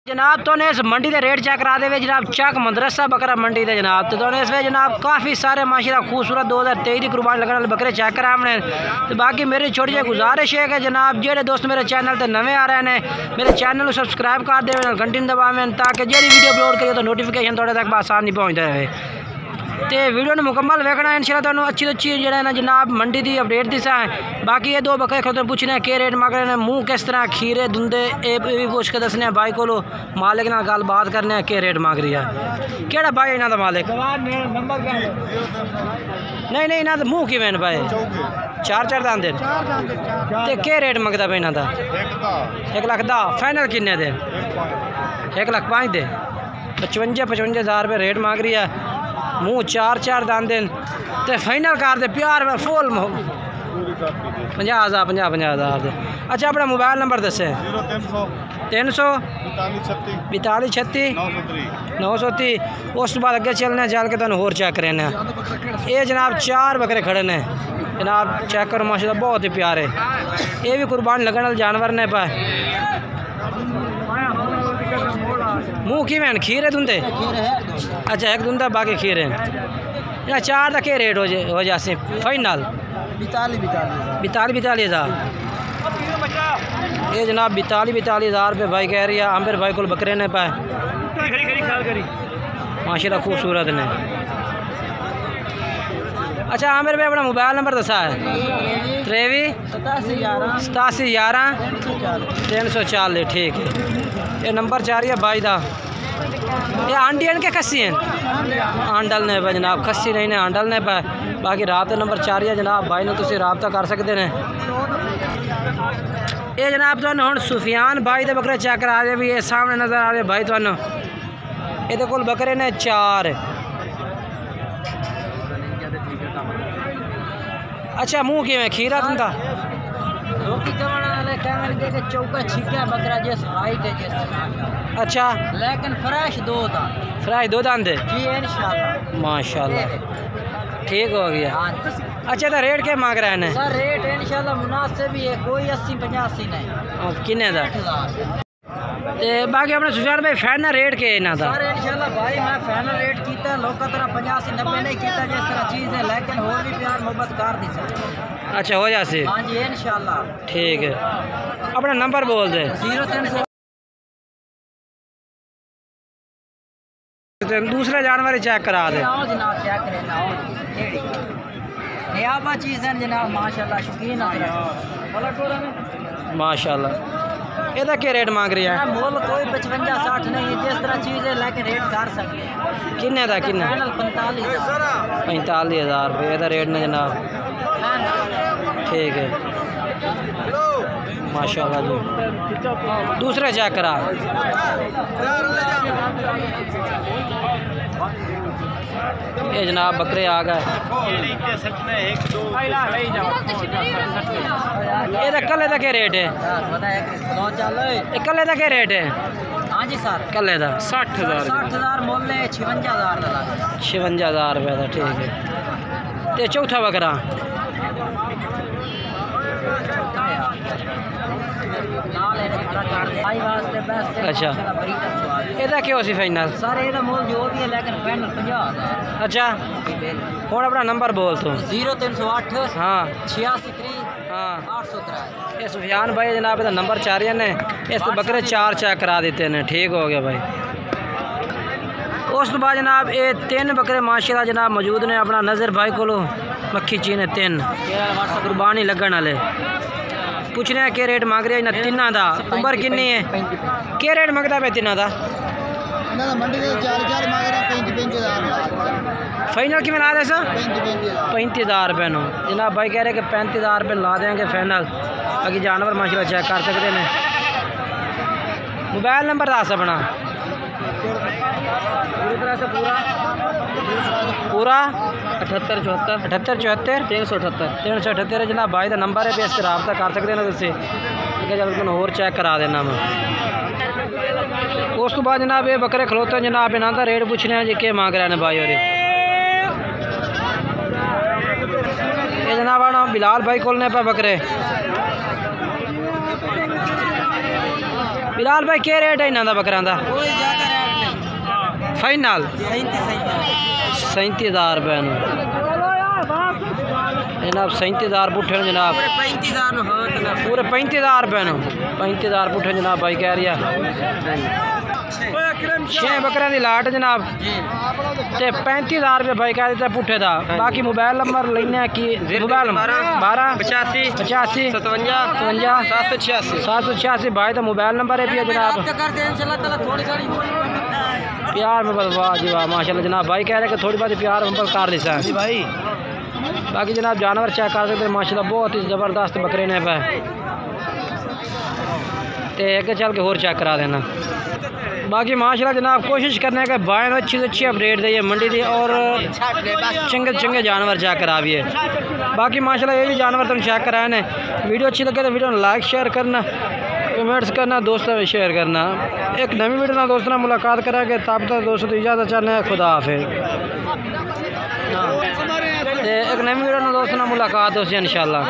जनाब तो ने इस मंडी के रेट चेक करा दे जनाब चक मदरसा बकरा मंडी के जनाब तो ने इस जनाब काफ़ी सारे माशाल्लाह खूबसूरत 2023 की कुर्बानी लगने वाले बकरे चेक करा हमने। तो बाकी मेरी छोटी जी गुजारिश है कि जनाब जेडे दोस्त मेरे चैनल पर नवे आ रहे हैं मेरे चैनल को सब्सक्राइब कर दे घंटी दबावें ताकि जी वीडियो अपलोड करिए तो नोटिफिकेशन थोड़े तक आसानी पहुँचता रहे। तो वीडियो ने मुकम्मल वेखना इंशाल्लाह तो अच्छी अच्छी जो ना जनाब मंडी की अपडेट दिसा है। बाकी ये दो बकरे खड़े पूछने के रेट मांग रहे हैं मुँह किस तरह खीरे धुंदे ये भी पूछ के दसने भाई को मालिक ना गल बात करने के रेट मांग रही है केड़ा भाई इन्हों का मालिक नहीं इन्हों मुँह कि पाए चार दांदे तो के रेट मंगता पे इन्हों का 1,10,000 फाइनल किन्ने दे 1,05,000 दे 55,000 रुपये रेट मांग रही है मुँह चार दांदे ते फाइनल कर दे प्यार में फुल 50,000 दे। अच्छा अपना मोबाइल नंबर दसे 300 42 36 930 उस बाद अगे चलने चल के तुम होर चेक करें। ये जनाब 4 बकरे खड़े ने जनाब चेक करो माशाल्लाह बहुत ही प्यारे ये भी कुर्बानी लगने वाले जानवर ने पाए मुँह कि खीरे धुंदे अच्छा एक धुंदा बाकी खीरे या 4 का क्या रेट हो जाए फाइनल 42,000 ये जनाब 42,000 रुपये भाई कह रही है आमिर भाई को बकरे ने पाए माशाल्लाह खूबसूरत ने। अच्छा आमिर भाई अपना मोबाइल नंबर दसा है 83 87 11 340 ठीक है ये नंबर 4 है भाई का। ये आंडियन के खस्सी हैं आंडल ने पे जनाब खस्सी नहीं ने आंडल ने पे बाकी रात नंबर 4 है जनाब भाई ने तुम रबता कर सकते हैं। ये जनाब तो हम सुफियान भाई के बकरे चेक करा दे भी ये सामने नज़र आ रहे भाई तो ये कोल बकरे ने 4 अच्छा मुँह कि खीरा तुंदा चौका छिका बकरा जिस हाइट है जिस अच्छा लेकिन फ्रेश दो दांदे जी इंशाल्लाह माशाल्लाह ठीक हो गया। अच्छा तो रेट क्या मांग रहे हैं सर रेट इंशाल्लाह मुनासिब ही है कोई 80-85 नहीं किन्ने दा बाकी अपने सुजान भाई फाइनल रेट के इन्हों का सर इंशाल्लाह भाई मैं फाइनल रेट किया लोग तरह 85-90 नहीं किया जिस तरह चीज़ है लेकिन और भी प्यार मोहब्बत कर दी सर अच्छा हो जाए हाँ जी इंशाल्लाह ठीक है अपना नंबर बोल दे 0300 दूसरे जानवर चेक करा दे जनाब चेक करें चीज़ है जनाब माशाल्लाह शौकीन माशाल्लाह ਇਹਦਾ क्या रेट मांग रही है मोल कोई 55-60 नहीं है जिस तरह चीज़ है लेकिन रेट कर सकते हैं किन्ने दा किन्ने 45,000 रुपये ਇਹਦਾ रेट ने जनाब ठीक है माशाल्लाह जी दूसरे चेक करा ये जनाब बकरे आ गए ये कले का क्या रेट है कले का क्या रेट है हाँ जी सर कले का 60,000 मोल 56,000 रुपये का ठीक है तो चौथा बकरा अच्छा ਇਹਦਾ क्या सी फाइनल सर ਇਹਦਾ मोल जो भी है लेकिन फाइनल 50,000 अच्छा ਹੁਣ अपना नंबर बोल तू 0308 हाँ 86 हाँ 803 ये सुफियान भाई जनाब इधर नंबर 4 ने इस तो बकरे 4 चेक करा देते हैं ठीक हो गया भाई। उस तो बाद जनाब ये 3 बकरे माशाल्लाह जनाब मौजूद ने अपना नज़र भाई को मक्खी चीने 3 कुर्बानी लगन वाले पूछने के रेट मांग रहे हैं तिना का उम्र किन्नी है क्या रेट मंगता पे तिना का फाइनल कि ला रहे सर 35,000 रुपये नो जनाब भाई कह रहे कि 35,000 रुपये ला देंगे फाइनल बाकी जानवर माशाल्लाह चेक कर सकते हैं। मोबाइल नंबर दस अपना पूरी तरह से पूरा 78 378 जनाब भाई का नंबर है इस रबता कर सकते हैं तुम ठीक है चलो होर चेक करा देना मैं। उस तो बाद जनाब ये बकरे खलोते हैं जनाब इन्हों का रेट पूछने हैं जी क्या मांग रहे हैं भाई और ये जनाब आना बिलाल भाई को पे बकरे बिलाल भाई क्या रेट है इन्हों का बकरा का? फाइनल 37,000 रुपये जनाब। 37,000 पुट्ठे जनाब, पूरे 35,000 रुपये 35,000 पुट्ठे जनाब भाई कह रही है। 6 बकरियां की लाट जनाब ते 35,000 रुपये भाई कह देता पुट्ठे का। बाकी मोबाइल नंबर लेने की मोबाइल नंबर 12 85 57 786 भाई तो मोबाइल नंबर है भी जनाब। प्यार में बस वाह जी वाह माशाल्लाह जनाब भाई कह रहे कि थोड़ी बहुत प्यार में कर ली सर भाई। बाकी जनाब जानवर चेक कर सकते माशाल्लाह बहुत ही ज़बरदस्त बकरे ने पे ते अगे चल के होर चेक करा देना। बाकी माशाल्लाह जनाब कोशिश करने का भाई अच्छी से अच्छी अपडेट दी मंडी दी और चंगे चंगे जानवर चेक करा भी है। बाकी माशाल्लाह ये भी जानवर तुम चेक कराए ने। वीडियो अच्छी लगे तो वीडियो लाइक शेयर करना, कमेंट्स करना, दोस्तों में शेयर करना। एक नवी वीडियो ना दोस्तों ने मुलाकात करेंगे, तब तक दोस्तों तो इजाज़त चाहते हैं, खुदा हाफिज़। एक नवी वीडियो ना दोस्तों ने मुलाकात हो इंशाल्लाह।